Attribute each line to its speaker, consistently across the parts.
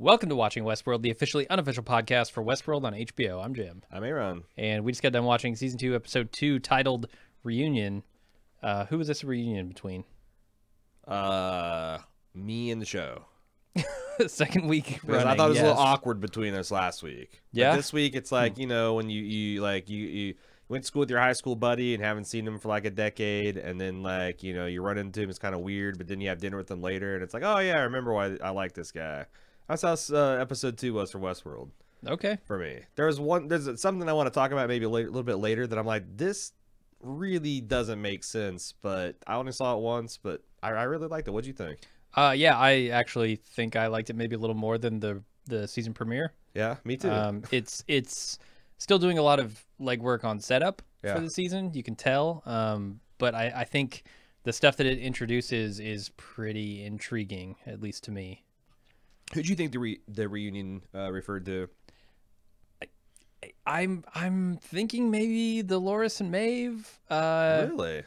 Speaker 1: Welcome to Watching Westworld, the officially unofficial podcast for Westworld on HBO. I'm Jim.
Speaker 2: I'm Aaron.
Speaker 1: And we just got done watching Season 2, Episode 2, titled Reunion. Who was this a reunion between?
Speaker 2: Me and the show.
Speaker 1: Second week
Speaker 2: Because
Speaker 1: running,
Speaker 2: I thought it was
Speaker 1: yes.
Speaker 2: a little awkward between us last week.
Speaker 1: Yeah?
Speaker 2: But this week, it's like, you know, when you went to school with your high school buddy and haven't seen him for like a decade, and then like, you know, you run into him, it's kind of weird, but then you have dinner with him later, and it's like, oh yeah, I remember why I like this guy. That's how episode 2 was for Westworld.
Speaker 1: Okay.
Speaker 2: For me. There's something I want to talk about maybe a little bit later that I'm like, this really doesn't make sense, but I only saw it once, but I really liked it. What'd you think?
Speaker 1: Yeah, I actually think I liked it maybe a little more than the season premiere.
Speaker 2: Yeah, me too.
Speaker 1: It's still doing a lot of legwork on setup
Speaker 2: Yeah.
Speaker 1: for the season, you can tell. But I think the stuff that it introduces is pretty intriguing, at least to me.
Speaker 2: Who do you think the reunion referred to?
Speaker 1: I'm thinking maybe Dolores and Maeve.
Speaker 2: Really?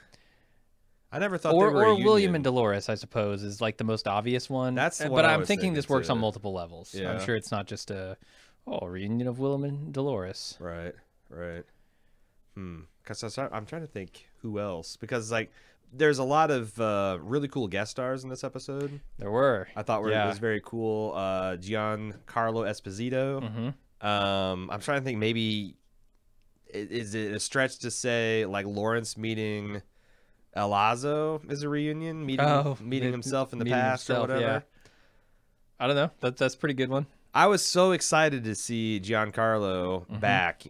Speaker 2: I never thought they were a
Speaker 1: or
Speaker 2: union.
Speaker 1: William and Dolores, I suppose, is like the most obvious one.
Speaker 2: That's the one
Speaker 1: but
Speaker 2: I
Speaker 1: I'm
Speaker 2: was
Speaker 1: thinking this
Speaker 2: thinking,
Speaker 1: works on
Speaker 2: too.
Speaker 1: multiple levels.
Speaker 2: Yeah.
Speaker 1: I'm sure it's not just a reunion of William and Dolores.
Speaker 2: Right. Because I'm trying to think who else, because like there's a lot of really cool guest stars in this episode.
Speaker 1: There were.
Speaker 2: I thought it was very cool. Giancarlo Esposito.
Speaker 1: Mm-hmm.
Speaker 2: I'm trying to think, maybe is it a stretch to say like Lawrence meeting Elazo is a reunion, meeting himself in the
Speaker 1: meeting
Speaker 2: past
Speaker 1: himself,
Speaker 2: or whatever.
Speaker 1: yeah. I don't know. That's a pretty good one.
Speaker 2: I was so excited to see Giancarlo
Speaker 1: Mm-hmm.
Speaker 2: back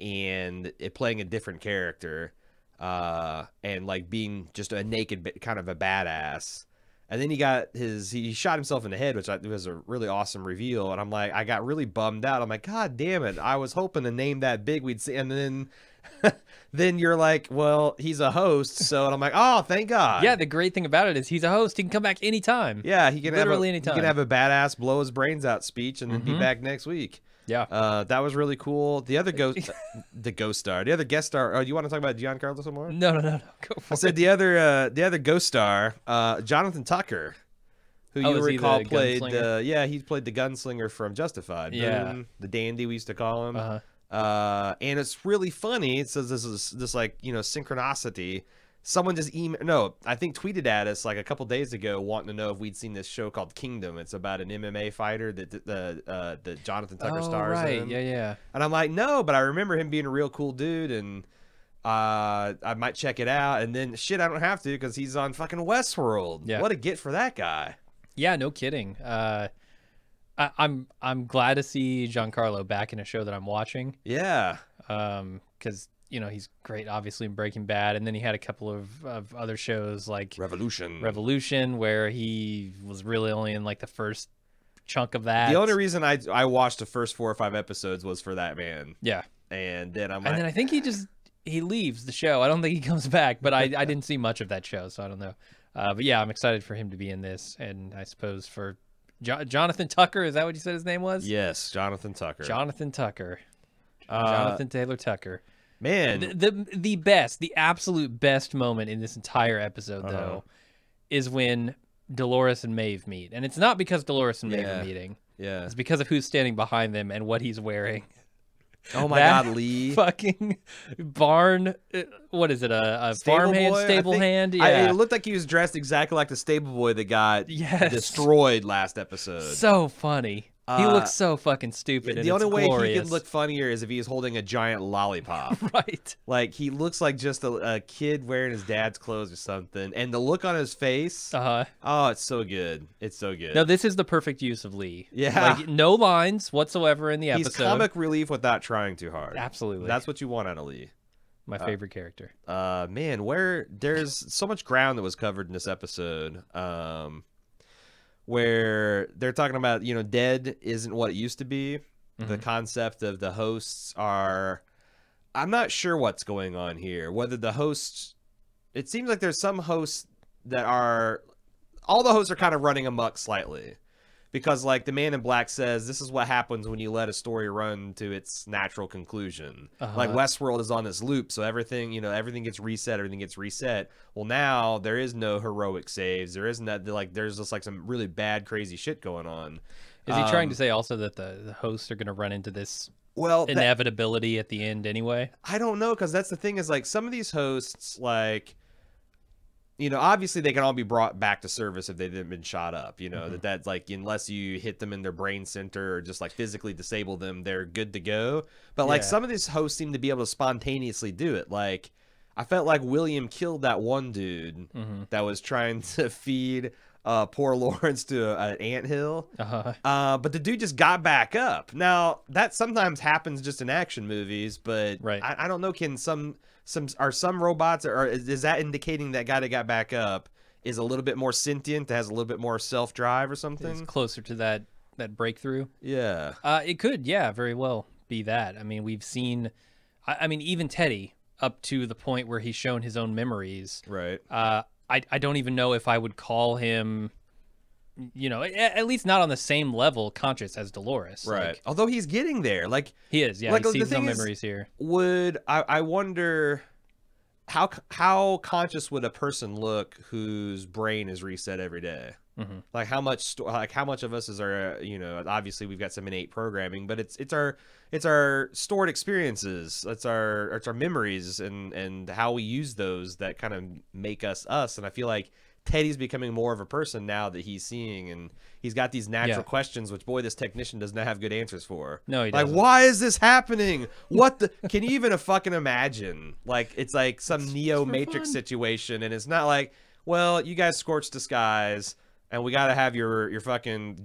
Speaker 2: and playing a different character and like being just a naked kind of a badass. And then he shot himself in the head, which was a really awesome reveal. And I'm like, I got really bummed out. I'm like, God damn it. I was hoping the name that big we'd see. And then then you're like, well, he's a host. So, and I'm like, oh, thank God.
Speaker 1: Yeah, the great thing about it is he's a host. He can come back anytime.
Speaker 2: Yeah, he can
Speaker 1: Literally anytime.
Speaker 2: He can have a badass blow his brains out speech and then be back next week.
Speaker 1: Yeah.
Speaker 2: That was really cool. The other the ghost star, the other guest star. Oh, you want to talk about Giancarlo some more?
Speaker 1: No. Go for
Speaker 2: I said
Speaker 1: it.
Speaker 2: the other ghost star, Jonathan Tucker, who
Speaker 1: Oh,
Speaker 2: you
Speaker 1: is he
Speaker 2: recall
Speaker 1: the
Speaker 2: played.
Speaker 1: gunslinger?
Speaker 2: He played the gunslinger from Justified.
Speaker 1: Yeah.
Speaker 2: Boone, the dandy we used to call him.
Speaker 1: Uh-huh.
Speaker 2: And it's really funny. It says this like, you know, synchronicity. Someone just I think tweeted at us like a couple days ago wanting to know if we'd seen this show called Kingdom. It's about an MMA fighter that Jonathan Tucker stars
Speaker 1: right.
Speaker 2: in.
Speaker 1: Yeah.
Speaker 2: And I'm like, no, but I remember him being a real cool dude, and I might check it out. And then shit, I don't have to because he's on fucking Westworld.
Speaker 1: Yeah.
Speaker 2: What a get for that guy.
Speaker 1: Yeah, no kidding. I'm glad to see Giancarlo back in a show that I'm watching.
Speaker 2: Yeah.
Speaker 1: Because you know he's great, obviously in Breaking Bad, and then he had a couple of other shows like Revolution, where he was really only in like the first chunk of that.
Speaker 2: The only reason I watched the first 4 or 5 episodes was for that man.
Speaker 1: Yeah,
Speaker 2: And then I'm like,
Speaker 1: and then I think he leaves the show. I don't think he comes back, but I didn't see much of that show, so I don't know. But yeah, I'm excited for him to be in this, and I suppose for Jonathan Tucker, is that what you said his name was?
Speaker 2: yes, Jonathan Tucker.
Speaker 1: Jonathan Taylor Tucker.
Speaker 2: Man,
Speaker 1: The absolute best moment in this entire episode, though, is when Dolores and Maeve meet. And it's not because Dolores and Maeve are meeting.
Speaker 2: yeah.
Speaker 1: It's because of who's standing behind them and what he's wearing.
Speaker 2: Oh my
Speaker 1: That
Speaker 2: God, Lee.
Speaker 1: Fucking barn. What is it? A
Speaker 2: Stable
Speaker 1: farmhand,
Speaker 2: boy, I
Speaker 1: stable
Speaker 2: think.
Speaker 1: hand? Yeah.
Speaker 2: It looked like he was dressed exactly like the stable boy that got
Speaker 1: Yes.
Speaker 2: destroyed last episode.
Speaker 1: So funny. He looks so fucking stupid.
Speaker 2: The
Speaker 1: and
Speaker 2: only
Speaker 1: it's
Speaker 2: way
Speaker 1: glorious.
Speaker 2: he could look funnier is if he was holding a giant lollipop.
Speaker 1: Right.
Speaker 2: Like, he looks like just a kid wearing his dad's clothes or something. And the look on his face, oh, it's so good. It's so good.
Speaker 1: No, this is the perfect use of Lee.
Speaker 2: Yeah.
Speaker 1: Like, no lines whatsoever in the episode.
Speaker 2: He's comic relief without trying too hard.
Speaker 1: Absolutely.
Speaker 2: That's what you want out of Lee.
Speaker 1: My favorite character.
Speaker 2: Man, there's so much ground that was covered in this episode. Where they're talking about, you know, dead isn't what it used to be. The concept of the hosts are, I'm not sure what's going on here. Whether the hosts, it seems like there's some hosts that are, all the hosts are kind of running amok slightly. because like the Man in Black says, this is what happens when you let a story run to its natural conclusion. Like Westworld is on this loop, so everything, you know, everything gets reset, everything gets reset. Well, now there is no heroic saves. There isn't that, like, there's just like some really bad, crazy shit going on.
Speaker 1: Is he trying to say also that the hosts are going to run into this
Speaker 2: well
Speaker 1: inevitability at the end anyway?
Speaker 2: I don't know, because that's the thing is like some of these hosts, like, you know, obviously they can all be brought back to service if they've been shot up, you know, that's like, unless you hit them in their brain center or just like physically disable them, they're good to go. But like some of these hosts seem to be able to spontaneously do it. Like I felt like William killed that one dude that was trying to feed poor Lawrence to an anthill. But the dude just got back up. Now that sometimes happens just in action movies, but I don't know, can some robots, or is that indicating that guy that got back up is a little bit more sentient, has a little bit more self-drive or something?
Speaker 1: It's closer to that breakthrough.
Speaker 2: Yeah.
Speaker 1: It could, very well be that. I mean, we've seen, I mean, even Teddy, up to the point where he's shown his own memories.
Speaker 2: Right.
Speaker 1: I don't even know if I would call him, you know, at least not on the same level conscious as Dolores.
Speaker 2: Right.
Speaker 1: Like,
Speaker 2: although he's getting there. Like
Speaker 1: he is,
Speaker 2: like,
Speaker 1: he sees no memories here.
Speaker 2: I wonder how conscious would a person look whose brain is reset every day? Like how much of us is our, you know, obviously we've got some innate programming, but it's our stored experiences, it's our memories and how we use those that kind of make us us. And I feel like Teddy's becoming more of a person now that he's seeing, and he's got these natural questions, which, boy, this technician does not have good answers for.
Speaker 1: No, he doesn't.
Speaker 2: Like, why is this happening? What the? Can you even fucking imagine? Like, it's like some Neo Matrix situation, and it's not like, well, you guys scorched the skies, and we got to have your fucking,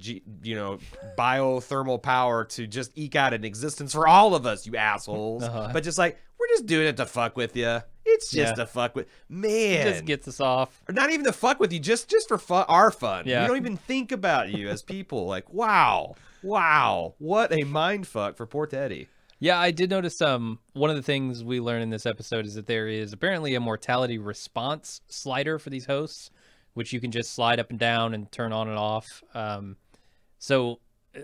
Speaker 2: you know, biothermal power to just eke out an existence for all of us, you assholes. But just like, we're just doing it to fuck with you. It's just to fuck with, man.
Speaker 1: It just gets us off.
Speaker 2: Or not even to fuck with you, just for fun, our fun.
Speaker 1: Yeah.
Speaker 2: We don't even think about you as people. Like, wow, what a mind fuck for poor Teddy.
Speaker 1: Yeah, I did notice one of the things we learned in this episode is that there is apparently a mortality response slider for these hosts, which you can just slide up and down and turn on and off. So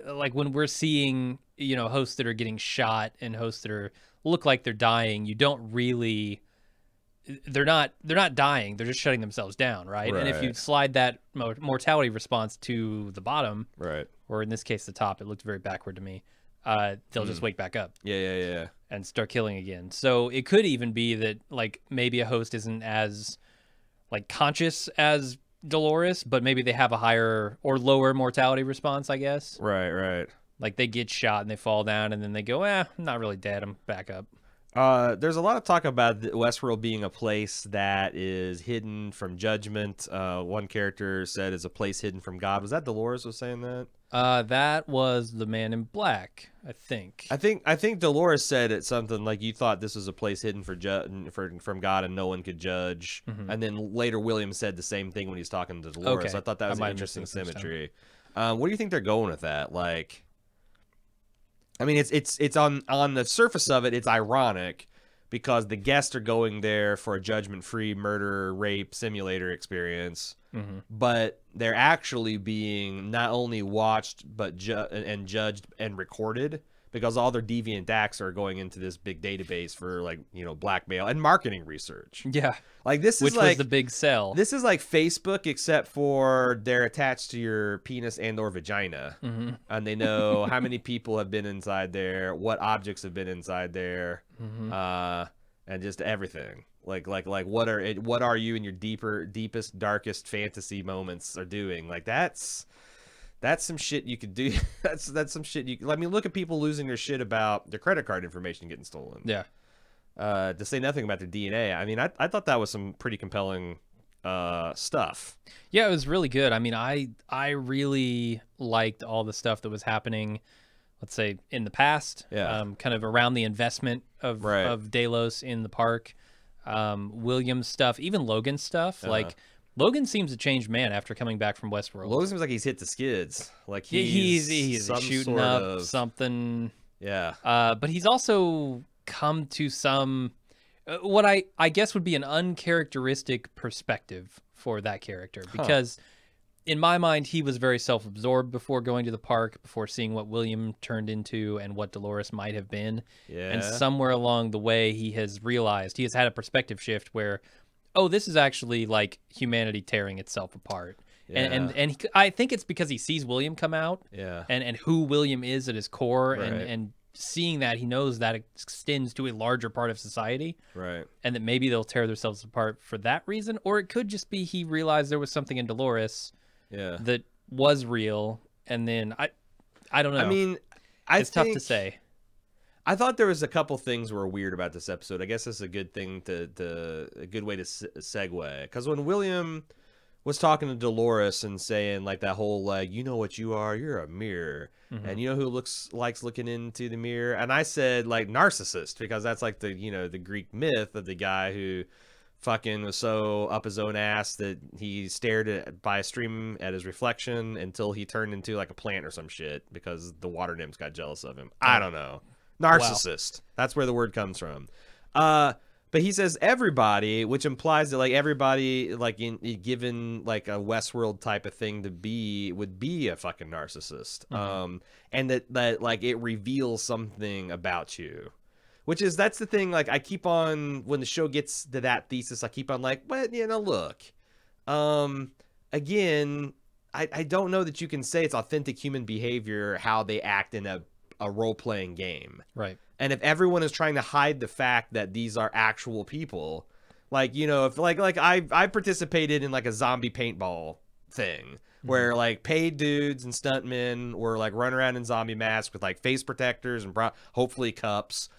Speaker 1: like when we're seeing, you know, hosts that are getting shot and hosts that look like they're dying, you don't really, they're not dying, they're just shutting themselves down, right? And if you slide that mortality response to the bottom, or in this case the top, it looked very backward to me, they'll just wake back up and start killing again. So it could even be that like maybe a host isn't as like conscious as Dolores, but maybe they have a higher or lower mortality response, I guess.
Speaker 2: Right.
Speaker 1: Like they get shot and they fall down and then they go, I'm not really dead, I'm back up.
Speaker 2: There's a lot of talk about Westworld being a place that is hidden from judgment. One character said is a place hidden from God. Was that Dolores was saying that?
Speaker 1: That was the Man in Black, I think.
Speaker 2: I think Dolores said it something like you thought this was a place hidden from God and no one could judge. And then later William said the same thing when he's talking to Dolores.
Speaker 1: Okay.
Speaker 2: I thought that was an interesting symmetry. What do you think they're going with that? Like, I mean, it's on the surface of it, it's ironic because the guests are going there for a judgment-free murder, rape, simulator experience, but they're actually being not only watched but judged and recorded because all their deviant acts are going into this big database for, like, you know, blackmail and marketing research.
Speaker 1: Yeah.
Speaker 2: Like this
Speaker 1: Which
Speaker 2: is like
Speaker 1: was the big sell.
Speaker 2: This is like Facebook, except for they're attached to your penis and or vagina, and they know how many people have been inside there, what objects have been inside there, and just everything. Like what are you in your deepest, darkest fantasy moments are doing? Like that's some shit you could do. that's some shit you. I mean, look at people losing their shit about their credit card information getting stolen.
Speaker 1: Yeah.
Speaker 2: To say nothing about their DNA. I mean, I thought that was some pretty compelling stuff.
Speaker 1: Yeah, it was really good. I mean, I really liked all the stuff that was happening, let's say, in the past.
Speaker 2: Yeah.
Speaker 1: Kind of around the investment of Delos in the park. William's stuff, even Logan's stuff. Like, Logan seems to change man after coming back from Westworld.
Speaker 2: Logan seems like he's hit the skids. Like
Speaker 1: he's shooting up
Speaker 2: of
Speaker 1: something.
Speaker 2: Yeah.
Speaker 1: But he's also come to some what I guess would be an uncharacteristic perspective for that character, because in my mind, he was very self-absorbed before going to the park, before seeing what William turned into and what Dolores might have been.
Speaker 2: Yeah.
Speaker 1: And somewhere along the way, he has realized, he has had a perspective shift where, oh, this is actually like humanity tearing itself apart.
Speaker 2: Yeah.
Speaker 1: And I think it's because he sees William come out,
Speaker 2: Yeah.
Speaker 1: and who William is at his core,
Speaker 2: Right.
Speaker 1: and seeing that, he knows that extends to a larger part of society,
Speaker 2: Right.
Speaker 1: and that maybe they'll tear themselves apart for that reason, or it could just be he realized there was something in Dolores
Speaker 2: Yeah.
Speaker 1: that was real, and then I don't know.
Speaker 2: I mean,
Speaker 1: it's tough to say.
Speaker 2: I thought there was a couple things were weird about this episode. I guess that's a good thing a good way to segue. Because when William was talking to Dolores and saying like that whole like, you know what you are, you're a mirror, and you know who likes looking into the mirror, and I said like narcissist, because that's like the the Greek myth of the guy who fucking was so up his own ass that he stared by a stream at his reflection until he turned into like a plant or some shit because the water nymphs got jealous of him. I don't know. Narcissist. Wow. That's where the word comes from. But he says everybody, which implies that like everybody like given like a Westworld type of thing to be would be a fucking narcissist. And that like it reveals something about you. Which is, that's the thing, like, I keep on, when the show gets to that thesis, I keep on like, well, look. Again, I don't know that you can say it's authentic human behavior how they act in a role-playing game.
Speaker 1: Right.
Speaker 2: And if everyone is trying to hide the fact that these are actual people, like, if, like I participated in, like, a zombie paintball thing, where like paid dudes and stuntmen were like running around in zombie masks with like face protectors and hopefully cups,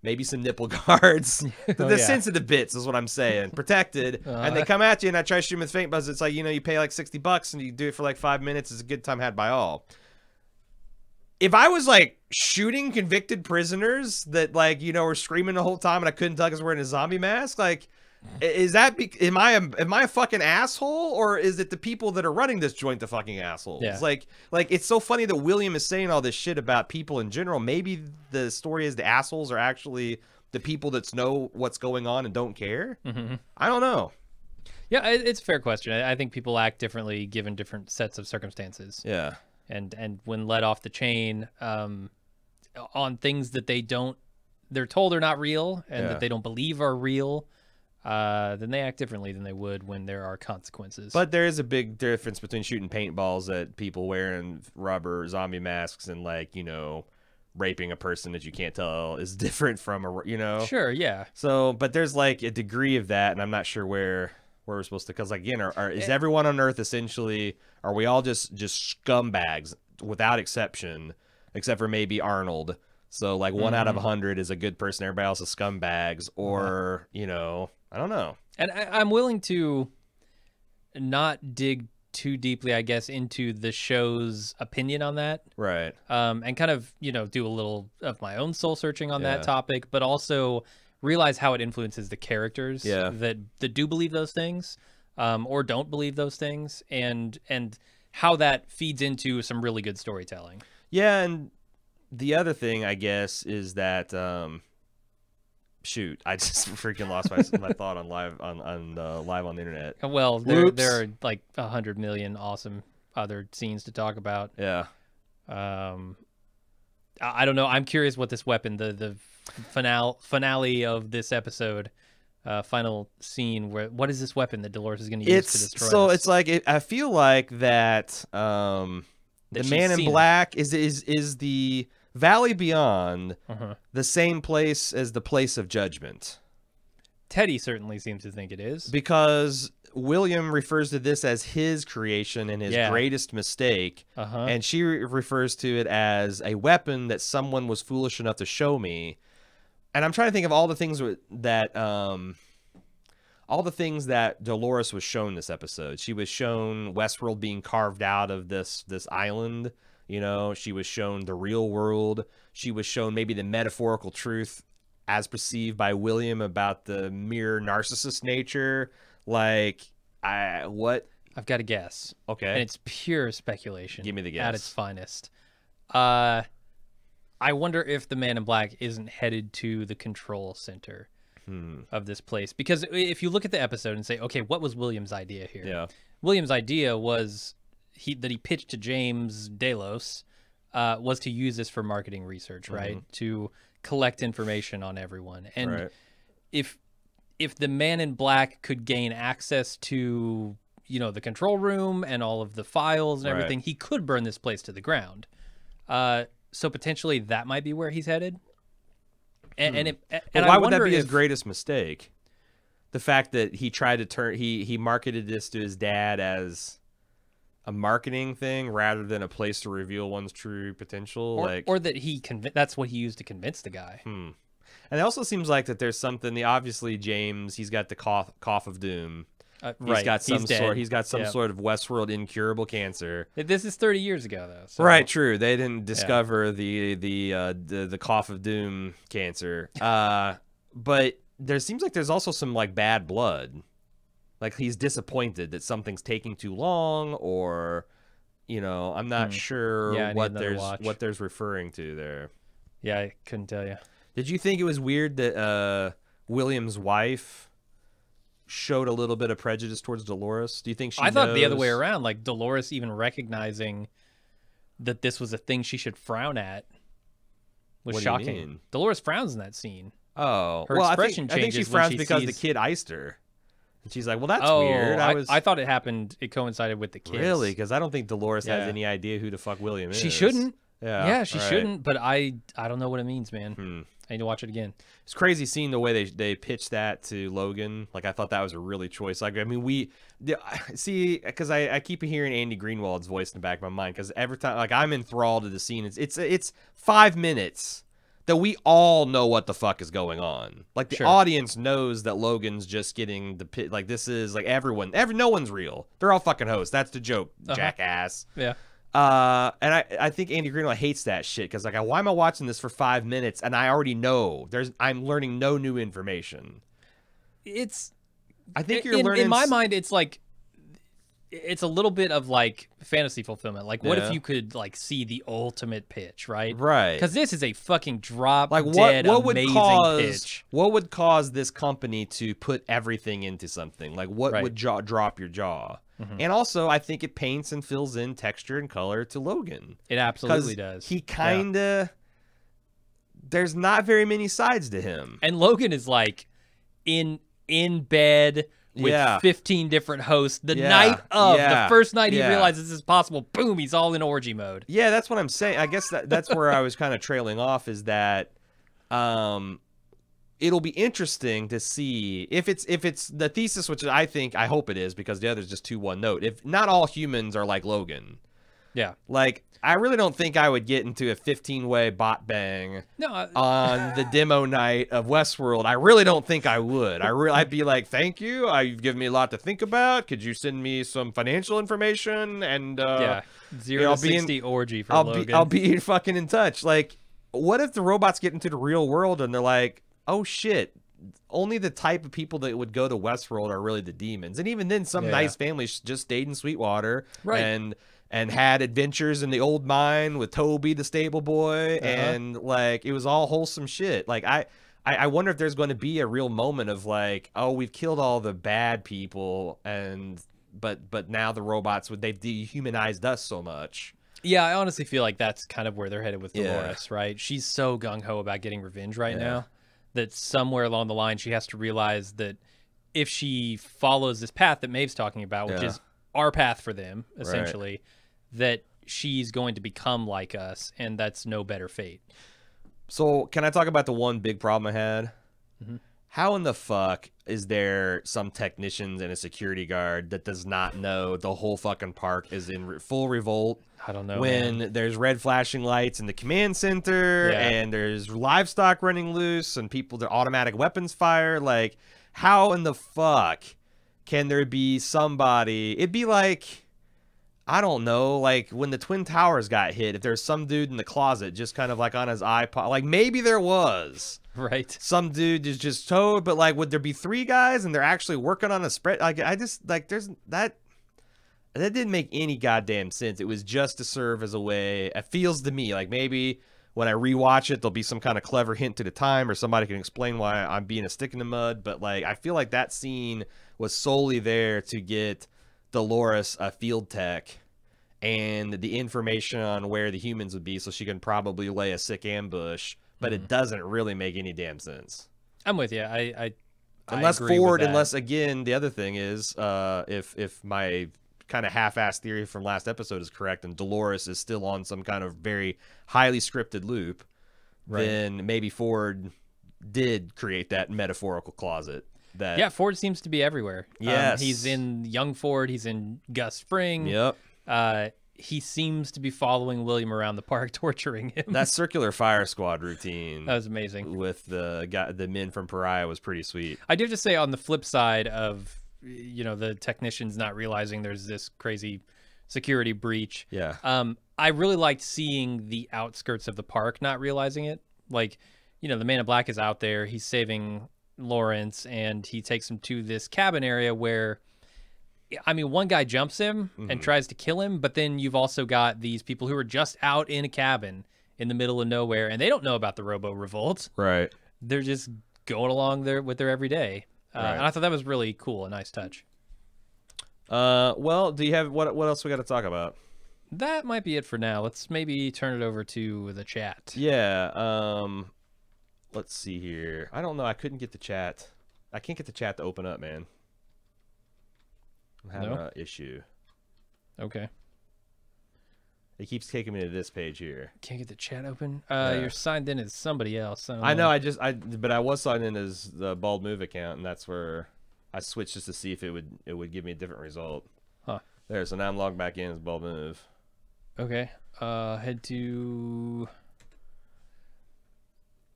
Speaker 2: maybe some nipple guards, the sensitive bits is what I'm saying, protected, and they come at you and I try to shoot them with faint buzz. It's like, you pay like $60 and you do it for like 5 minutes. It's a good time had by all. If I was like shooting convicted prisoners that like, were screaming the whole time and I couldn't tell because we're in a zombie mask, like, is that am I a fucking asshole, or is it the people that are running this joint the fucking assholes?
Speaker 1: Yeah.
Speaker 2: Like it's so funny that William is saying all this shit about people in general. Maybe the story is the assholes are actually the people that know what's going on and don't care. I don't know.
Speaker 1: Yeah, it's a fair question. I think people act differently given different sets of circumstances.
Speaker 2: Yeah.
Speaker 1: And when let off the chain on things that they're told are not real and that they don't believe are real, then they act differently than they would when there are consequences.
Speaker 2: But there is a big difference between shooting paintballs at people wearing rubber zombie masks and like, raping a person that you can't tell is different from
Speaker 1: Sure, yeah.
Speaker 2: So, but there's like a degree of that, and I'm not sure where we're supposed to, because like, again, is everyone on Earth essentially, are we all just scumbags without exception, except for maybe Arnold? So like 1 out of 100 is a good person, everybody else is scumbags, or I don't know.
Speaker 1: And I'm willing to not dig too deeply, I guess, into the show's opinion on that.
Speaker 2: Right.
Speaker 1: And kind of, do a little of my own soul searching on that topic, but also realize how it influences the characters that do believe those things, or don't believe those things, and how that feeds into some really good storytelling. Yeah,
Speaker 2: and the other thing, I guess, is that shoot, I just freaking lost my thought on live on the internet.
Speaker 1: Well, there are like 100 million awesome other scenes to talk about.
Speaker 2: Yeah.
Speaker 1: I don't know. I'm curious what this weapon, the finale of this episode, final scene, what is this weapon that Dolores is going to use to destroy
Speaker 2: so
Speaker 1: us?
Speaker 2: It's like I feel like that the Man in Black is the Valley Beyond the same place as the Place of Judgment.
Speaker 1: Teddy certainly seems to think it is,
Speaker 2: because William refers to this as his creation and his greatest mistake, and she refers to it as a weapon that someone was foolish enough to show me. And I'm trying to think of all the things that Dolores was shown this episode. She was shown Westworld being carved out of this island. She was shown the real world. She was shown maybe the metaphorical truth as perceived by William about the mere narcissist nature. Like, I've
Speaker 1: got a guess.
Speaker 2: Okay.
Speaker 1: And it's pure speculation.
Speaker 2: Give me the guess.
Speaker 1: At its finest. I wonder if the Man in Black isn't headed to the control center of this place. Because if you look at the episode and say, okay, what was William's idea here?
Speaker 2: Yeah.
Speaker 1: William's idea was that he pitched to James Delos was to use this for marketing research, right? To collect information on everyone. And if the Man in Black could gain access to, you know, the control room and all of the files and everything, he could burn this place to the ground. So potentially that might be where he's headed. And
Speaker 2: why would that be his greatest mistake? The fact that he tried to turn he marketed this to his dad as a marketing thing rather than a place to reveal one's true potential,
Speaker 1: or that that's what he used to convince the guy.
Speaker 2: And it also seems like that there's something. Obviously, James, he's got the cough of doom. He's got some sort of Westworld incurable cancer.
Speaker 1: This is 30 years ago, though. So.
Speaker 2: Right, true. They didn't discover the cough of doom cancer. But there seems like there's also some like bad blood. Like he's disappointed that something's taking too long, or you know, I'm not sure what there's referring to there.
Speaker 1: Yeah, I couldn't tell you.
Speaker 2: Did you think it was weird that William's wife showed a little bit of prejudice towards Dolores? Do you think
Speaker 1: I thought the other way around, like Dolores even recognizing that this was a thing she should frown at was shocking. Dolores frowns in that scene.
Speaker 2: Oh,
Speaker 1: her expression changes.
Speaker 2: I think she frowns because the kid iced her. And she's like, well, that's weird.
Speaker 1: I thought it coincided with the kids.
Speaker 2: Really? Because I don't think Dolores has any idea who the fuck William is.
Speaker 1: She shouldn't.
Speaker 2: Yeah,
Speaker 1: she shouldn't, but I don't know what it means, man. I need to watch it again.
Speaker 2: It's crazy seeing the way they pitched that to Logan. Like, I thought that was a really choice. Like, I mean, because I keep hearing Andy Greenwald's voice in the back of my mind, because every time, like, I'm enthralled to the scene. It's 5 minutes that we all know what the fuck is going on. Like, the audience knows that Logan's just getting the pit. Like, this is, like, no one's real. They're all fucking hosts. That's the joke, jackass.
Speaker 1: Yeah.
Speaker 2: And I think Andy Greenwald hates that shit, because like, why am I watching this for 5 minutes and I already know I'm learning no new information. I think you're learning.
Speaker 1: In my mind, it's like it's a little bit of like fantasy fulfillment. Like, what if you could like see the ultimate pitch, right?
Speaker 2: Right.
Speaker 1: Because this is a fucking drop
Speaker 2: like
Speaker 1: dead
Speaker 2: what would
Speaker 1: amazing pitch.
Speaker 2: What would cause this company to put everything into something? Like, what would drop your jaw? And also, I think it paints and fills in texture and color to Logan.
Speaker 1: It absolutely does.
Speaker 2: He kind of... There's not very many sides to him.
Speaker 1: And Logan is like in bed with 15 different hosts the night of. The first night he realizes this is possible, boom, he's all in orgy mode.
Speaker 2: Yeah, that's what I'm saying. I guess that's where I was kind of trailing off, is that... it'll be interesting to see if it's the thesis, which I hope it is, because the other's just too one note. If not all humans are like Logan. Yeah. Like, I really don't think I would get into a 15-way bot bang on the demo night of Westworld. I really don't think I would. I'd be like, thank you. You've given me a lot to think about. Could you send me some financial information? And
Speaker 1: 0 to 60 orgy for Logan.
Speaker 2: I'll be fucking in touch. Like, what if the robots get into the real world and they're like, oh shit, only the type of people that would go to Westworld are really the demons. And even then, some nice families just stayed in Sweetwater and had adventures in the old mine with Toby the stable boy, and like, it was all wholesome shit. Like, I wonder if there's going to be a real moment of like, oh, we've killed all the bad people, but now the robots, they've dehumanized us so much.
Speaker 1: Yeah, I honestly feel like that's kind of where they're headed with Dolores, right? She's so gung-ho about getting revenge right now that somewhere along the line she has to realize that if she follows this path that Maeve's talking about, which is our path for them, essentially, that she's going to become like us, and that's no better fate.
Speaker 2: So can I talk about the one big problem I had? How in the fuck is there some technicians and a security guard that does not know the whole fucking park is in full revolt?
Speaker 1: I don't know.
Speaker 2: When there's red flashing lights in the command center and there's livestock running loose and their automatic weapons fire. Like, how in the fuck can there be somebody? It'd be like, I don't know, like when the Twin Towers got hit, if there's some dude in the closet just kind of like on his iPod, like maybe there was.
Speaker 1: Right.
Speaker 2: Some dude is just towed, but like, would there be 3 guys and they're actually working on a spread? Like, I just, like, there's that didn't make any goddamn sense. It was just to serve as a way, it feels to me like maybe when I rewatch it, there'll be some kind of clever hint to the time, or somebody can explain why I'm being a stick in the mud. But like, I feel like that scene was solely there to get Dolores a field tech and the information on where the humans would be, so she can probably lay a sick ambush. But it doesn't really make any damn sense.
Speaker 1: I'm with you. I
Speaker 2: unless
Speaker 1: agree
Speaker 2: Ford,
Speaker 1: with that.
Speaker 2: unless again, the other thing is, if my kind of half-assed theory from last episode is correct, and Dolores is still on some kind of very highly scripted loop, then maybe Ford did create that metaphorical closet. That
Speaker 1: Yeah, Ford seems to be everywhere.
Speaker 2: Yes.
Speaker 1: He's in Young Ford. He's in Gus Fring.
Speaker 2: Yep.
Speaker 1: He seems to be following William around the park, torturing him.
Speaker 2: That circular fire squad routine
Speaker 1: That was amazing.
Speaker 2: with the men from Pariah was pretty sweet.
Speaker 1: I do have to say, on the flip side of, the technicians not realizing there's this crazy security breach.
Speaker 2: Yeah.
Speaker 1: I really liked seeing the outskirts of the park not realizing it. Like, the Man in Black is out there. He's saving Lawrence, and he takes him to this cabin area where, one guy jumps him and tries to kill him, but then you've also got these people who are just out in a cabin in the middle of nowhere, and they don't know about the Robo Revolt.
Speaker 2: Right.
Speaker 1: They're just going along there with their everyday.
Speaker 2: Right.
Speaker 1: And I thought that was really cool, a nice touch.
Speaker 2: Well, do you have what else we got to talk about?
Speaker 1: That might be it for now. Let's maybe turn it over to the chat.
Speaker 2: Yeah. Let's see here. I don't know. I couldn't get the chat. I can't get the chat to open up, man. I'm having an issue.
Speaker 1: Okay.
Speaker 2: It keeps taking me to this page here.
Speaker 1: Can't get the chat open? You're signed in as somebody else.
Speaker 2: I know. But I was signed in as the Bald Move account, and that's where I switched just to see if it would give me a different result.
Speaker 1: Huh.
Speaker 2: There. So now I'm logged back in as Bald Move.
Speaker 1: Okay. Head to...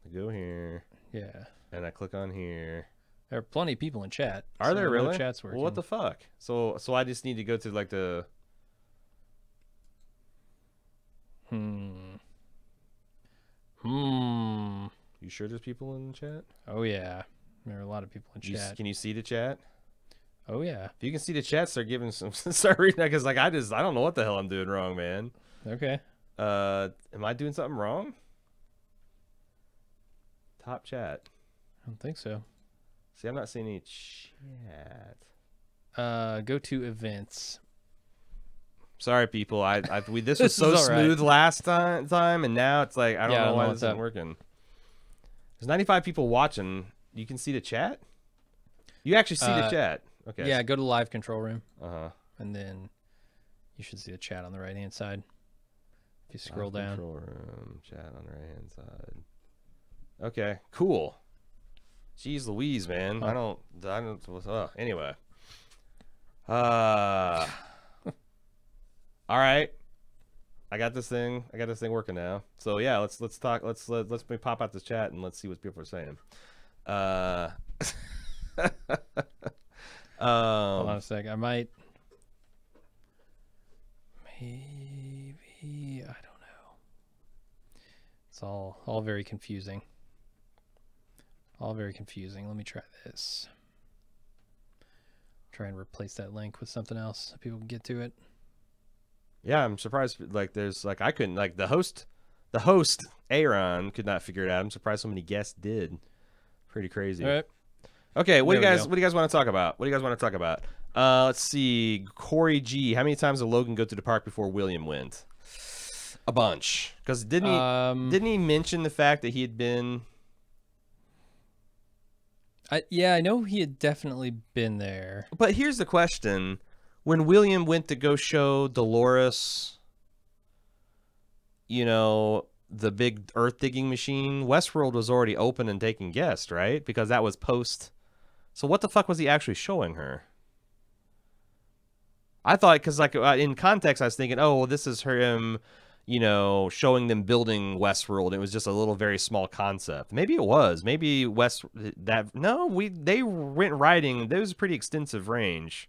Speaker 2: I go here.
Speaker 1: Yeah.
Speaker 2: And I click on here.
Speaker 1: There are plenty of people in chat.
Speaker 2: Are there really?
Speaker 1: No chat's working.
Speaker 2: Well, what the fuck? So I just need to go to like the... You sure there's people in the chat?
Speaker 1: Oh, yeah. There are a lot of people in chat.
Speaker 2: Can you see the chat?
Speaker 1: Oh, yeah.
Speaker 2: If you can see the chat, start giving some... start reading that, because like, I don't know what the hell I'm doing wrong, man.
Speaker 1: Okay.
Speaker 2: Am I doing something wrong? Top chat.
Speaker 1: I don't think so.
Speaker 2: See, I'm not seeing any chat.
Speaker 1: Go to events.
Speaker 2: Sorry, people. This was so smooth last time, and now it's like I don't know why this isn't working. There's 95 people watching. You can see the chat. You actually see the chat. Okay.
Speaker 1: Yeah. Go to live control room.
Speaker 2: And
Speaker 1: then you should see the chat on the right hand side. If you scroll down.
Speaker 2: Control room chat on the right hand side. Okay. Cool. Jeez Louise, man. I don't. Anyway. All right. I got this thing working now. So yeah, let's talk. Let's pop out this chat and let's see what people are saying.
Speaker 1: Hold on a sec. I might. Maybe I don't know. It's all very confusing. All very confusing. Let me try this. Try and replace that link with something else so people can get to it.
Speaker 2: Yeah, I'm surprised. Like, there's like I couldn't like the host, Aaron could not figure it out. I'm surprised so many guests did. Pretty crazy.
Speaker 1: All right.
Speaker 2: Okay, what do you guys want to talk about? Let's see. Corey G. How many times did Logan go to the park before William went? A bunch. Because didn't he mention the fact that he had been?
Speaker 1: Yeah, I know he had definitely been there.
Speaker 2: But here's the question. When William went to go show Dolores, the big earth digging machine, Westworld was already open and taking guests, right? Because that was post. So what the fuck was he actually showing her? I thought, because like in context, I was thinking, oh, well, this is him, showing them building Westworld. It was just a little very small concept. Maybe it was. Maybe they went riding. There was a pretty extensive range.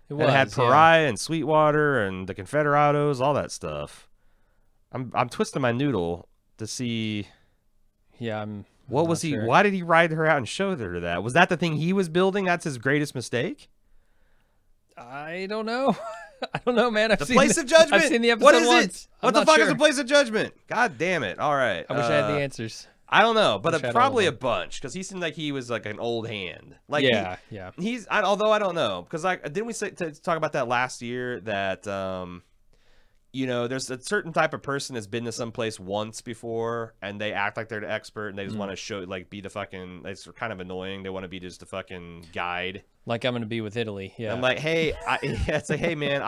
Speaker 2: It had Pariah and Sweetwater and the Confederados, all that stuff. I'm twisting my noodle to see.
Speaker 1: Yeah,
Speaker 2: what was he? Sure. Why did he ride her out and show her that? Was that the thing he was building? That's his greatest mistake.
Speaker 1: I don't know. I don't know, man.
Speaker 2: The Place of Judgment.
Speaker 1: I've seen the episode
Speaker 2: What is
Speaker 1: once.
Speaker 2: it? What the fuck is the Place of Judgment? God damn it! All right.
Speaker 1: I wish I had the answers.
Speaker 2: I don't know, but
Speaker 1: Shadow
Speaker 2: probably a
Speaker 1: Element.
Speaker 2: bunch because he seemed like he was like an old hand. Like
Speaker 1: Yeah.
Speaker 2: although I don't know because like didn't we talk about that last year that you know, there's a certain type of person that's been to some place once before and they act like they're the expert and they just want to show, like, be the fucking, it's kind of annoying. They want to be just the fucking guide.
Speaker 1: Like I'm going to be with Italy. Yeah.
Speaker 2: I'm like, hey, it's like, hey, man,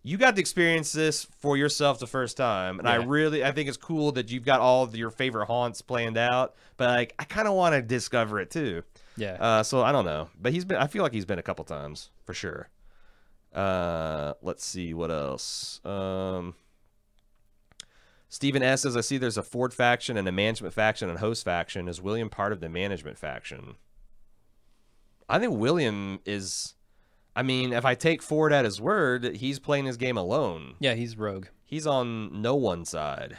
Speaker 2: you got to experience this for yourself the first time. And I think it's cool that you've got all of your favorite haunts planned out, but like, I kind of want to discover it too.
Speaker 1: Yeah.
Speaker 2: So I don't know, but I feel like he's been a couple times for sure. Let's see what else. Stephen S says, I see there's a Ford faction and a management faction and host faction. Is William part of the management faction? I think William is, I mean, if I take Ford at his word, he's playing his game alone.
Speaker 1: Yeah, he's rogue.
Speaker 2: He's on no one side.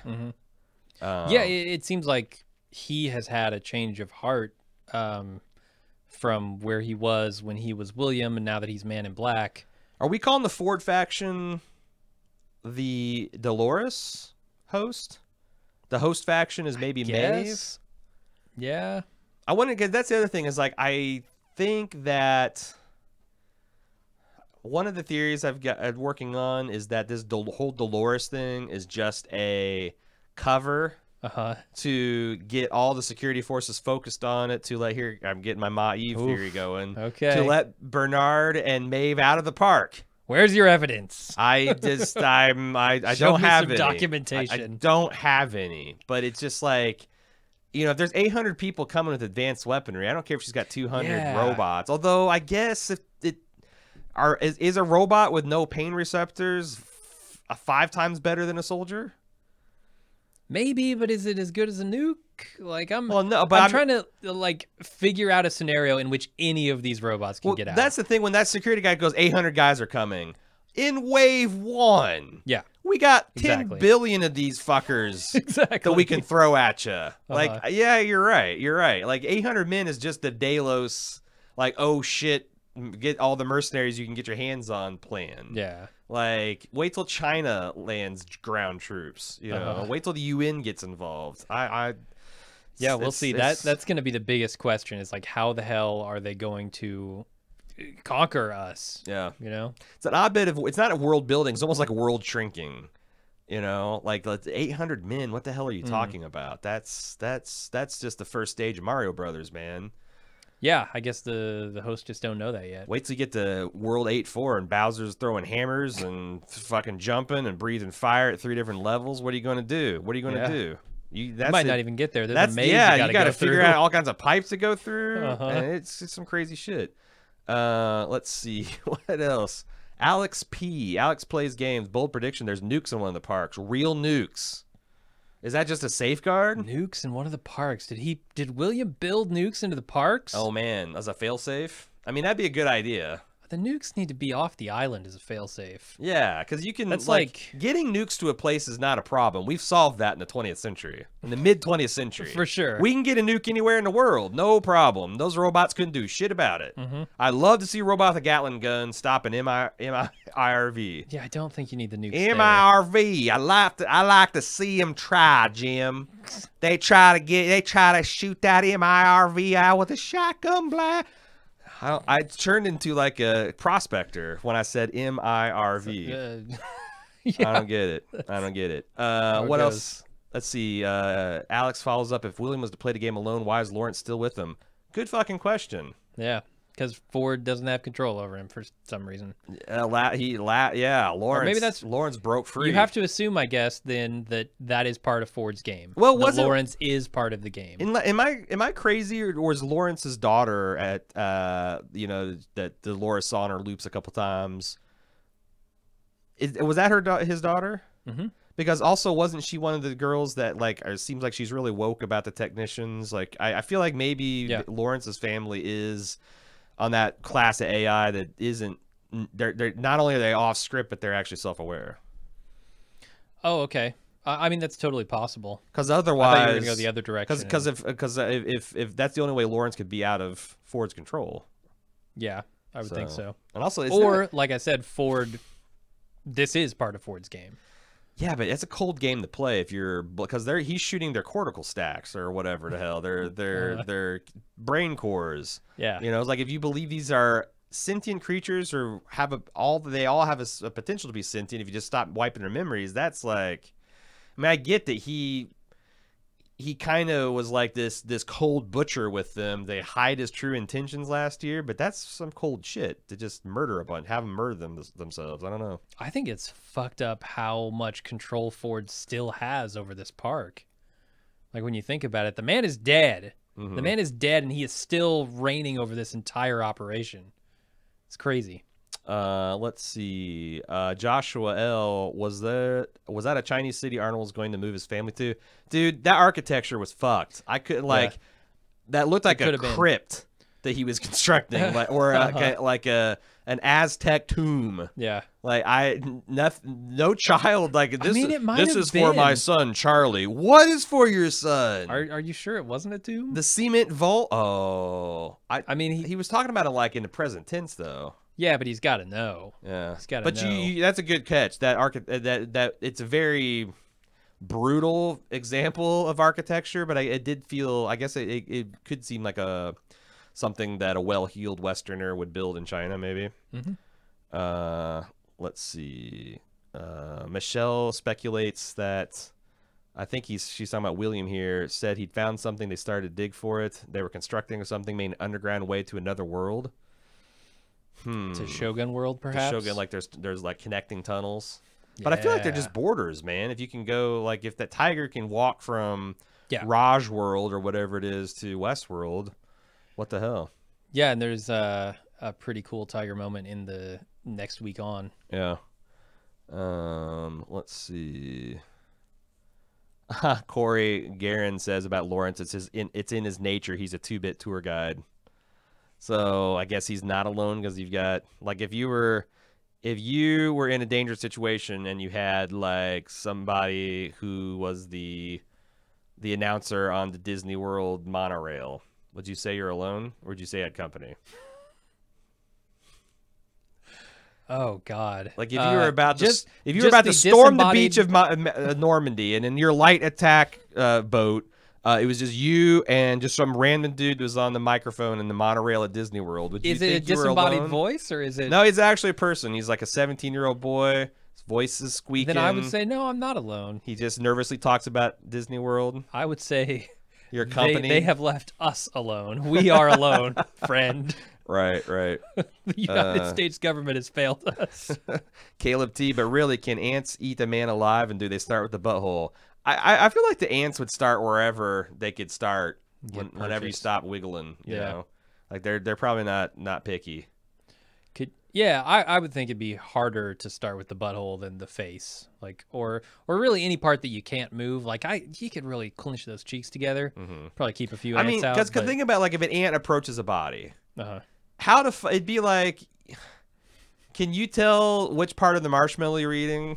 Speaker 1: Yeah, it seems like he has had a change of heart from where he was when he was William and now that he's Man in Black.
Speaker 2: Are we calling the Ford faction the Dolores host? The host faction is maybe Maeve?
Speaker 1: Yeah.
Speaker 2: I want to get, that's the other thing is like, I think that one of the theories I've got working on is that this whole Dolores thing is just a cover to get all the security forces focused on it to let here I'm getting my Maeve theory going.
Speaker 1: Okay.
Speaker 2: To let Bernard and Maeve out of the park.
Speaker 1: Where's your evidence?
Speaker 2: I don't have any
Speaker 1: documentation.
Speaker 2: I don't have any, but it's just like, you know, if there's 800 people coming with advanced weaponry, I don't care if she's got 200 robots. Although I guess if is a robot with no pain receptors 5 times better than a soldier?
Speaker 1: Maybe, but is it as good as a nuke? Like I'm trying to like figure out a scenario in which any of these robots can get out.
Speaker 2: That's the thing when that security guy goes 800 guys are coming. In wave 1.
Speaker 1: Yeah.
Speaker 2: We got 10 billion of these fuckers that we can throw at you. Like, yeah, you're right. You're right. Like 800 men is just the Delos, like, oh shit, get all the mercenaries you can get your hands on plan.
Speaker 1: Yeah.
Speaker 2: Like, wait till China lands ground troops. You know, wait till the UN gets involved.
Speaker 1: Yeah, we'll see. That's going to be the biggest question. Is like, how the hell are they going to conquer us? Yeah, you know,
Speaker 2: it's an odd bit of. It's not a world building. It's almost like a world shrinking. You know, like 800 men. What the hell are you talking about? That's just the first stage of Mario Brothers, man.
Speaker 1: Yeah, I guess the hosts just don't know that yet.
Speaker 2: Wait till you get to World 8-4 and Bowser's throwing hammers and fucking jumping and breathing fire at 3 different levels. What are you going to do? What are you going to do? You
Speaker 1: might not even get there. There's a maze you got to
Speaker 2: figure out all kinds of pipes to go through. And it's some crazy shit. Let's see. What else? Alex P. Alex plays games. Bold prediction. There's nukes in one of the parks. Real nukes. Is that just a safeguard?
Speaker 1: Nukes in one of the parks. Did William build nukes into the parks?
Speaker 2: Oh man, as a failsafe? I mean, that'd be a good idea.
Speaker 1: The nukes need to be off the island as a failsafe.
Speaker 2: Yeah, because you can. That's like getting nukes to a place is not a problem. We've solved that in the 20th century, in the mid 20th century,
Speaker 1: for sure.
Speaker 2: We can get a nuke anywhere in the world, no problem. Those robots couldn't do shit about it. I'd love to see a robot with a Gatling gun stop an MIRV.
Speaker 1: Yeah, I don't think you need the nukes.
Speaker 2: MIRV. I like to see them try, Jim. They try to shoot that MIRV out with a shotgun blast. I turned into like a prospector when I said MIRV. Yeah. I don't get it. I don't get it. What else? Let's see. Alex follows up. If William was to play the game alone, why is Lawrence still with him? Good fucking question.
Speaker 1: Yeah, because Ford doesn't have control over him for some reason.
Speaker 2: Lawrence. Lawrence broke free.
Speaker 1: You have to assume, I guess, then that is part of Ford's game.
Speaker 2: Well,
Speaker 1: Lawrence is part of the game.
Speaker 2: Am I crazy, or was Lawrence's daughter at you know, that Dolores saw in her loops a couple times? Was that his daughter? Because also wasn't she one of the girls that like seems like she's really woke about the technicians? Like I feel like maybe Lawrence's family is on that class of AI that isn't. They're not only are they off script, but they're actually self-aware.
Speaker 1: Oh, okay. I mean, that's totally possible.
Speaker 2: Because otherwise,
Speaker 1: I thought you were gonna go the other direction.
Speaker 2: Because if that's the only way Lawrence could be out of Ford's control.
Speaker 1: Yeah, I would think so.
Speaker 2: And also,
Speaker 1: like I said, Ford. This is part of Ford's game.
Speaker 2: Yeah, but it's a cold game to play if you're because he's shooting their cortical stacks or whatever the hell, their brain cores.
Speaker 1: Yeah.
Speaker 2: You know, it's like if you believe these are sentient creatures or they all have a potential to be sentient if you just stop wiping their memories, that's like, I mean, I get that he kind of was like this cold butcher with them. They hide his true intentions last year, but that's some cold shit to just murder a bunch, have them murder themselves. I don't know.
Speaker 1: I think it's fucked up how much control Ford still has over this park. Like when you think about it, the man is dead. The man is dead, and he is still reigning over this entire operation. It's crazy.
Speaker 2: Let's see. Joshua L. Was that a Chinese city Arnold was going to move his family to? Dude, that architecture was fucked. I couldn't that looked like a crypt that he was constructing, like an Aztec tomb.
Speaker 1: Yeah.
Speaker 2: Like no child like this.
Speaker 1: I mean, it might
Speaker 2: this
Speaker 1: have
Speaker 2: is for my son Charlie. What is for your son?
Speaker 1: Are you sure it wasn't a tomb?
Speaker 2: The cement vault. Oh,
Speaker 1: I mean,
Speaker 2: he was talking about it like in the present tense though.
Speaker 1: Yeah, but he's got to know.
Speaker 2: Yeah,
Speaker 1: he's got to
Speaker 2: know. But that's a good catch. That it's a very brutal example of architecture, but it did feel. I guess it could seem like something that a well-heeled Westerner would build in China, maybe. Let's see. Michelle speculates that. I think she's talking about William here. Said he'd found something. They started to dig for it. They were constructing or something, made an underground way to another world.
Speaker 1: To Shogun World, perhaps.
Speaker 2: To Shogun, like there's like connecting tunnels, but I feel like they're just borders, man. If you can go, like, if that tiger can walk from Raj World or whatever it is to Westworld, what the hell?
Speaker 1: Yeah, and there's a pretty cool tiger moment in the next week on.
Speaker 2: Yeah. Let's see. Corey Guerin says about Lawrence, it's in his nature. He's a 2-bit tour guide. So I guess he's not alone because you've got, like, if you were in a dangerous situation and you had like somebody who was the announcer on the Disney World monorail, would you say you're alone or would you say you had company?
Speaker 1: Oh God!
Speaker 2: Like if you were about to storm the beach of Normandy and in your light attack boat. It was just you and just some random dude who was on the microphone in the monorail at Disney World.
Speaker 1: Is it a disembodied voice or is it?
Speaker 2: No, he's actually a person. He's like a 17-year-old boy. His voice is squeaking.
Speaker 1: Then I would say, no, I'm not alone.
Speaker 2: He just nervously talks about Disney World.
Speaker 1: I would say
Speaker 2: your company.
Speaker 1: They have left us alone. We are alone, friend.
Speaker 2: Right.
Speaker 1: The United States government has failed us.
Speaker 2: Caleb T, but really, can ants eat a man alive, and do they start with the butthole? I feel like the ants would start wherever they could start whenever you stop wiggling. You know, like they're probably not picky.
Speaker 1: I would think it'd be harder to start with the butthole than the face, like or really any part that you can't move. Like you could really clench those cheeks together. Probably keep a few ants out.
Speaker 2: Because think about, like, if an ant approaches a body, it'd be like, can you tell which part of the marshmallow you're eating?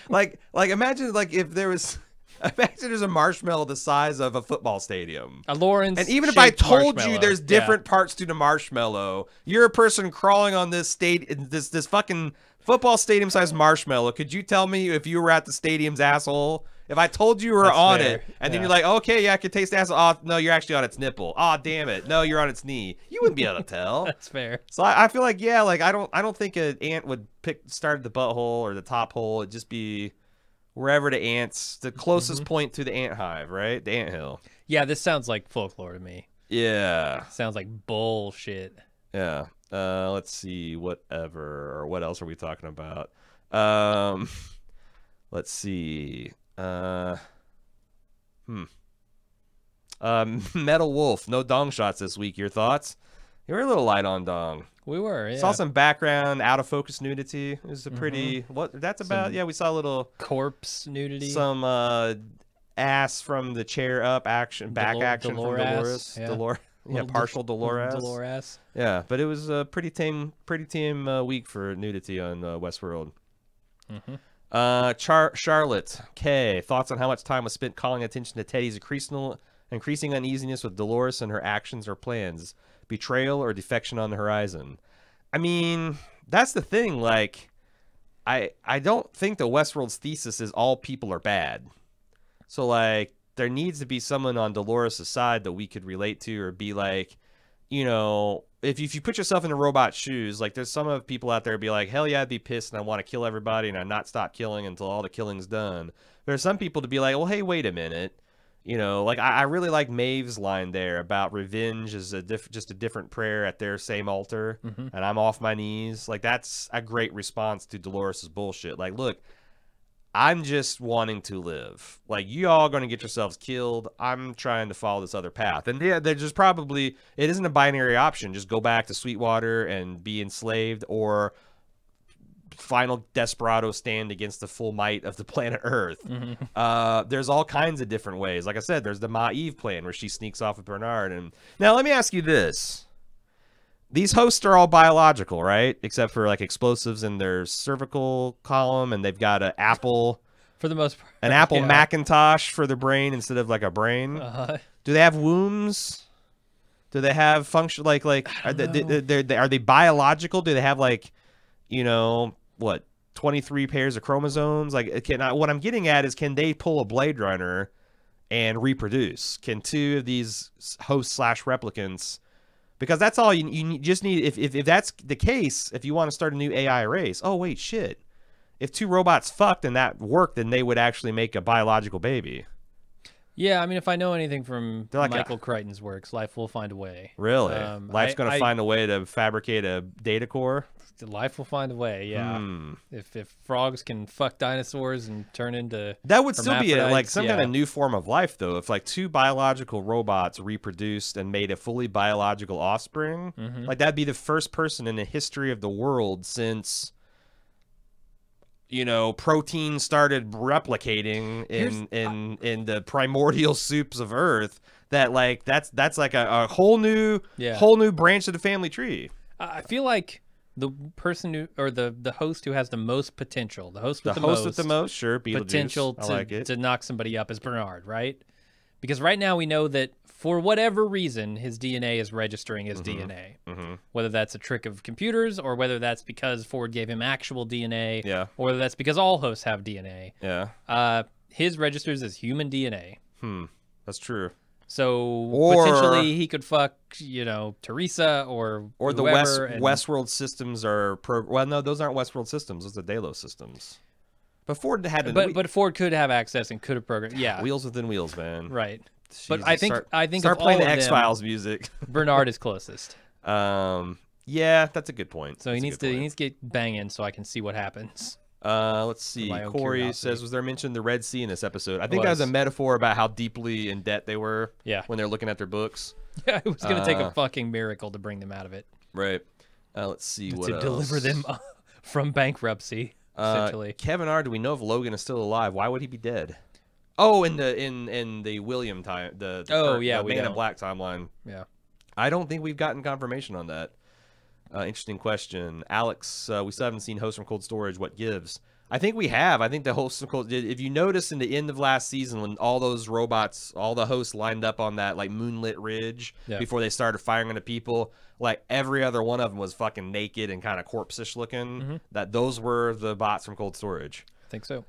Speaker 2: like imagine if there's a marshmallow the size of a football stadium,
Speaker 1: a Lawrence,
Speaker 2: and even if I told you there's different parts to the marshmallow, you're a person crawling on this fucking football stadium sized marshmallow. Could you tell me if you were at the stadium's asshole? If I told you were on it, and then you're like, okay, yeah, I could taste the asshole. Oh, no, you're actually on its nipple. Oh, damn it. No, you're on its knee. You wouldn't be able to tell.
Speaker 1: That's fair.
Speaker 2: So I feel like, I don't think an ant would start at the butthole or the top hole. It'd just be wherever the closest point to the ant hive, right? The ant hill. Yeah,
Speaker 1: this sounds like folklore to me.
Speaker 2: Yeah.
Speaker 1: Sounds like bullshit.
Speaker 2: Yeah. Let's see, what else are we talking about? Let's see. Metal Wolf, no dong shots this week. Your thoughts? You were a little light on dong.
Speaker 1: We were, yeah.
Speaker 2: Saw some background, out of focus nudity. It was a pretty, what that's about. We saw a little
Speaker 1: corpse nudity.
Speaker 2: Some ass from the chair up action, back action from Dolores. Partial Dolores. Yeah, but it was a pretty tame week for nudity on Westworld. Charlotte K, thoughts on how much time was spent calling attention to Teddy's increasing uneasiness with Dolores and her actions or plans, betrayal or defection on the horizon. I mean, that's the thing. Like, I don't think the Westworld's thesis is all people are bad. So like there needs to be someone on Dolores' side that we could relate to, or be like, you know, if you put yourself in a robot's shoes, like there's some of people out there be like, hell yeah, I'd be pissed and I want to kill everybody and I not stop killing until all the killing's done. There's some people to be like, well, hey, wait a minute. You know, like I really like Maeve's line there about revenge is just a different prayer at their same altar, and I'm off my knees. Like that's a great response to Dolores' bullshit. Like, look, I'm just wanting to live. Like, you all going to get yourselves killed. I'm trying to follow this other path. And yeah, there's just probably, it isn't a binary option. Just go back to Sweetwater and be enslaved, or final desperado stand against the full might of the planet Earth. There's all kinds of different ways. Like I said, there's the Maeve plan where she sneaks off with Bernard. And now let me ask you this. These hosts are all biological, right? Except for like explosives in their cervical column, and they've got an apple
Speaker 1: for the most part,
Speaker 2: an Apple Macintosh for the brain instead of like a brain. Do they have wombs? Do they have function like are they biological? Do they have like, you know, what, 23 pairs of chromosomes? Like, what I'm getting at is, can they pull a Blade Runner and reproduce? Can two of these hosts / replicants? Because that's all you just need. If that's the case, if you want to start a new AI race, oh wait, shit. If two robots fucked and that worked, then they would actually make a biological baby.
Speaker 1: Yeah, I mean, if I know anything from like Michael Crichton's works, life will find a way.
Speaker 2: Really? Life's going to find a way to fabricate a data core?
Speaker 1: Life will find a way, yeah. If frogs can fuck dinosaurs and turn into
Speaker 2: that would still be like some kind of new form of life, though. If like two biological robots reproduced and made a fully biological offspring, like that'd be the first person in the history of the world since, you know, protein started replicating in the primordial soups of Earth. That like that's like a whole new branch of the family tree.
Speaker 1: I feel like the person who, or the host who has the most potential, the host with the most
Speaker 2: sure,
Speaker 1: potential to knock somebody up is Bernard, right? Because right now we know that for whatever reason his DNA is registering as DNA, whether that's a trick of computers or whether that's because Ford gave him actual DNA, or whether that's because all hosts have DNA. His registers as human DNA.
Speaker 2: That's true.
Speaker 1: So potentially he could fuck, you know, Teresa or
Speaker 2: the Westworld systems are well, no, those aren't Westworld systems. Those are Delos systems. But Ford had,
Speaker 1: but Ford could have access and could have programmed. Yeah,
Speaker 2: wheels within wheels, man.
Speaker 1: Right. Jesus, but I think
Speaker 2: start playing the X-Files music.
Speaker 1: Bernard is closest.
Speaker 2: Yeah, that's a good point.
Speaker 1: So he needs to get banging so I can see what happens.
Speaker 2: Let's see. Corey says, was there mention the Red Sea in this episode? I think that was a metaphor about how deeply in debt they were when they're looking at their books.
Speaker 1: Yeah, it was going to take a fucking miracle to bring them out of it.
Speaker 2: Right. Let's see what else.
Speaker 1: To deliver them from bankruptcy, essentially.
Speaker 2: Kevin R., do we know if Logan is still alive? Why would he be dead? Oh, in the William time, the Man in Black timeline.
Speaker 1: Yeah.
Speaker 2: I don't think we've gotten confirmation on that. Interesting question. Alex, we still haven't seen Host from Cold Storage. What gives? I think we have. I think the Host from Cold... If you notice in the end of last season when all those robots, all the hosts lined up on that like moonlit ridge before they started firing into people, like every other one of them was fucking naked and kind of corpse-ish looking. That those were the bots from Cold Storage.
Speaker 1: I think so.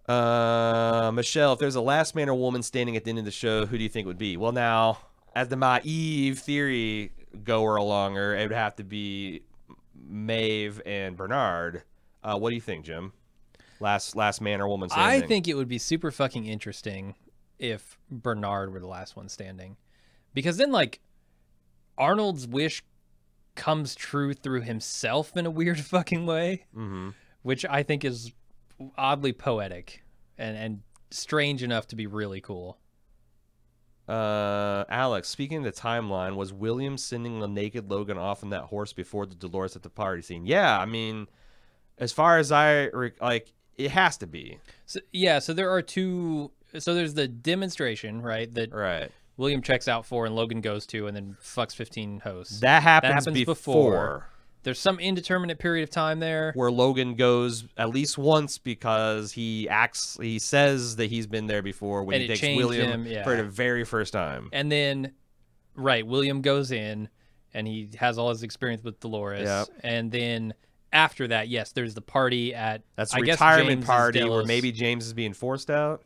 Speaker 2: Michelle, if there's a last man or woman standing at the end of the show, who do you think it would be? Well, now, as the Maeve theory goer alonger, it would have to be Maeve and Bernard. What do you think, Jim? Last man or woman standing?
Speaker 1: I think it would be super fucking interesting if Bernard were the last one standing, because then like Arnold's wish comes true through himself in a weird fucking way, which I think is oddly poetic and strange enough to be really cool.
Speaker 2: Alex, speaking of the timeline, was William sending the naked Logan off on that horse before the Dolores at the party scene? Yeah, I mean, as far as it has to be.
Speaker 1: So, yeah, so there are two. So there's the demonstration, right? That William checks out for and Logan goes to and then fucks 15 hosts.
Speaker 2: That happens before.
Speaker 1: There's some indeterminate period of time there
Speaker 2: where Logan goes at least once because he says that he's been there before when he takes William for the very first time.
Speaker 1: And then, William goes in and he has all his experience with Dolores. And then after that, yes, there's the party at
Speaker 2: That's a
Speaker 1: I guess
Speaker 2: retirement
Speaker 1: James's
Speaker 2: party where
Speaker 1: Delos.
Speaker 2: maybe James is being forced out.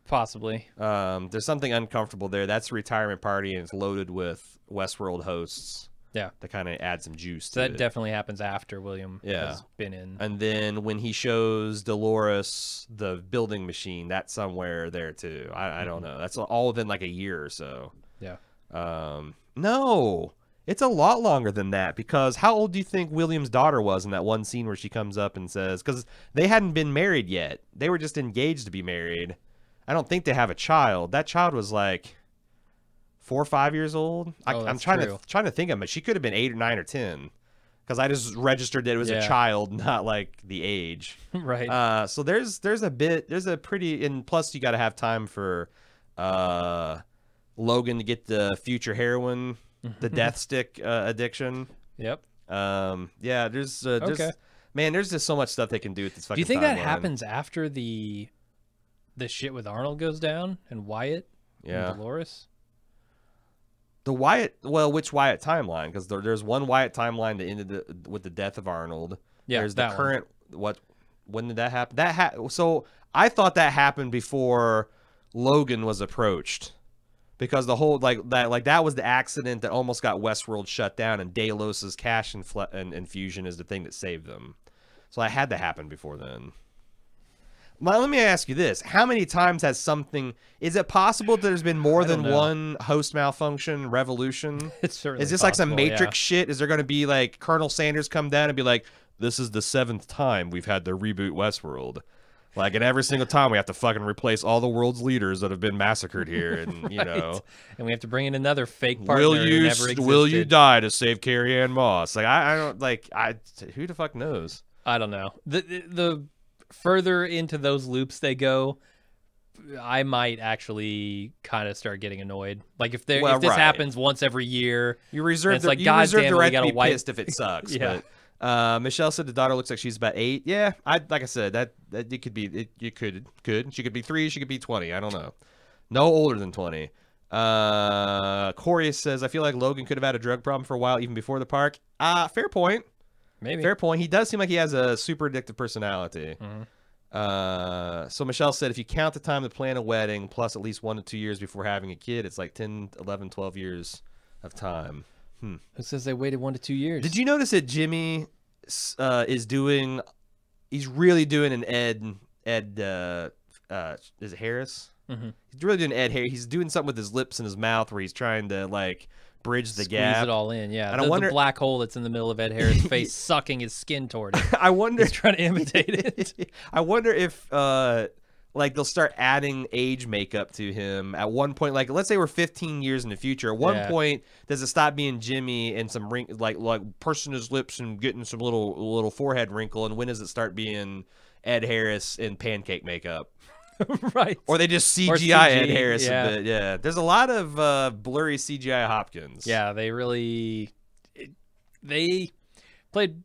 Speaker 1: Possibly.
Speaker 2: There's something uncomfortable there. That's a retirement party, and it's loaded with Westworld hosts.
Speaker 1: Yeah.
Speaker 2: To kind of add some juice to
Speaker 1: So that
Speaker 2: it.
Speaker 1: definitely happens after William
Speaker 2: Yeah.
Speaker 1: has been in.
Speaker 2: And then when he shows Dolores the building machine, that's somewhere there too. I don't know. That's all within like a year or so.
Speaker 1: Yeah.
Speaker 2: No, it's a lot longer than that, because how old do you think William's daughter was in that one scene where she comes up and says, because they hadn't been married yet. They were just engaged to be married. I don't think they have a child. That child was like 4 or 5 years old. I'm trying to think of it. She could have been 8 or 9 or 10, because I just registered that it was a child, not like the age.
Speaker 1: Right.
Speaker 2: So there's a pretty, and plus you got to have time for Logan to get the future heroin, the death stick addiction.
Speaker 1: Yep.
Speaker 2: Yeah. There's man, there's just so much stuff they can do with this fucking.
Speaker 1: Do you think that
Speaker 2: timeline.
Speaker 1: happens after the shit with Arnold goes down and Wyatt?
Speaker 2: Yeah.
Speaker 1: And Dolores.
Speaker 2: The Wyatt, well, which Wyatt timeline? Because there's one Wyatt timeline that ended with the death of Arnold.
Speaker 1: Yeah,
Speaker 2: there's the
Speaker 1: that
Speaker 2: current one. When did that happen? So I thought that happened before Logan was approached, because the whole that was the accident that almost got Westworld shut down, and Delos's cash infusion is the thing that saved them. So that had to happen before then. Let me ask you this. How many times has something... Is it possible that there's been more than one host malfunction revolution?
Speaker 1: It's certainly
Speaker 2: Is this
Speaker 1: possible,
Speaker 2: like some Matrix shit? Is there going to be like Colonel Sanders come down and be like, this is the 7th time we've had to reboot Westworld. Like, and every single time we have to fucking replace all the world's leaders that have been massacred here, and you know,
Speaker 1: and we have to bring in another fake partner who never existed.
Speaker 2: Will you die to save Carrie Ann Moss? Like, I don't like who the fuck knows?
Speaker 1: I don't know. The further into those loops they go, I might actually kind of start getting annoyed. Like if this happens once every year,
Speaker 2: you reserve the,
Speaker 1: like,
Speaker 2: you
Speaker 1: God
Speaker 2: reserve
Speaker 1: damn
Speaker 2: the
Speaker 1: it, we
Speaker 2: right to
Speaker 1: gotta
Speaker 2: be
Speaker 1: wipe-
Speaker 2: pissed if it sucks.
Speaker 1: Yeah.
Speaker 2: But Michelle said the daughter looks like she's about 8. Yeah, like I said, that it could be. You could. She could be 3. She could be 20. I don't know. No older than 20. Corey says, I feel like Logan could have had a drug problem for a while, even before the park. Fair point.
Speaker 1: maybe.
Speaker 2: Fair point. He does seem like he has a super addictive personality. So Michelle said, if you count the time to plan a wedding plus at least 1 to 2 years before having a kid, it's like 10, 11, 12 years of time.
Speaker 1: Who says they waited 1 to 2 years?
Speaker 2: Did you notice that Jimmy is doing? He's really doing an Ed. Is it Harris? He's really doing Ed Harris. He's doing something with his lips and his mouth where he's trying to like bridge the gap.
Speaker 1: Squeeze it all in, yeah.
Speaker 2: And I wonder,
Speaker 1: the black hole that's in the middle of Ed Harris' face, sucking his skin toward it.
Speaker 2: I wonder.
Speaker 1: He's trying to imitate it.
Speaker 2: I wonder if like they'll start adding age makeup to him at one point. Like let's say we're 15 years in the future. At one point, does it stop being Jimmy and some like pursing his lips and getting some little forehead wrinkle? And when does it start being Ed Harris in pancake makeup?
Speaker 1: Right.
Speaker 2: Or they just CGI Ed Harris a bit. Yeah. There's a lot of blurry CGI Hopkins.
Speaker 1: Yeah, they really played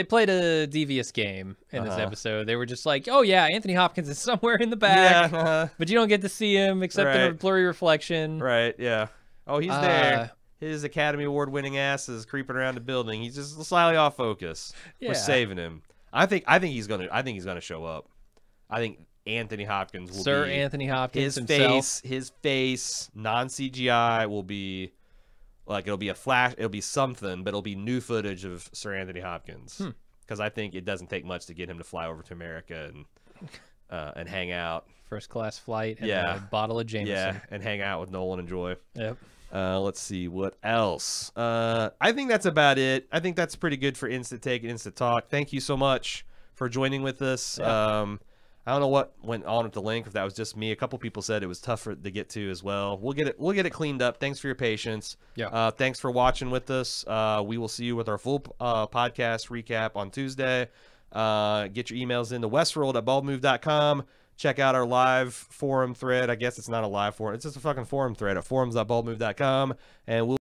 Speaker 1: a devious game in this episode. They were just like, oh yeah, Anthony Hopkins is somewhere in the back, but you don't get to see him except in a blurry reflection.
Speaker 2: Right, yeah. Oh, he's there. His Academy Award winning ass is creeping around the building. He's just slightly off focus.
Speaker 1: Yeah.
Speaker 2: We're saving him. I think he's gonna show up. I think Anthony Hopkins will
Speaker 1: Sir
Speaker 2: be
Speaker 1: Anthony Hopkins himself.
Speaker 2: His face, non-CGI will be like it'll be a flash, it'll be something, but it'll be new footage of Sir Anthony Hopkins. Because I think it doesn't take much to get him to fly over to America and hang out.
Speaker 1: First class flight and a bottle of Jameson.
Speaker 2: Yeah, and hang out with Nolan and Joy.
Speaker 1: Yep.
Speaker 2: Let's see what else. I think that's about it. I think that's pretty good for Instant Take and Instant Talk. Thank you so much for joining with us.
Speaker 1: Yeah.
Speaker 2: I don't know what went on with the link. If that was just me, a couple people said it was tougher to get to as well. We'll get it cleaned up. Thanks for your patience.
Speaker 1: Yeah.
Speaker 2: Thanks for watching with us. We will see you with our full podcast recap on Tuesday. Get your emails into westworld@baldmove.com. Check out our live forum thread. I guess it's not a live forum. It's just a fucking forum thread at forums.baldmove.com. And we'll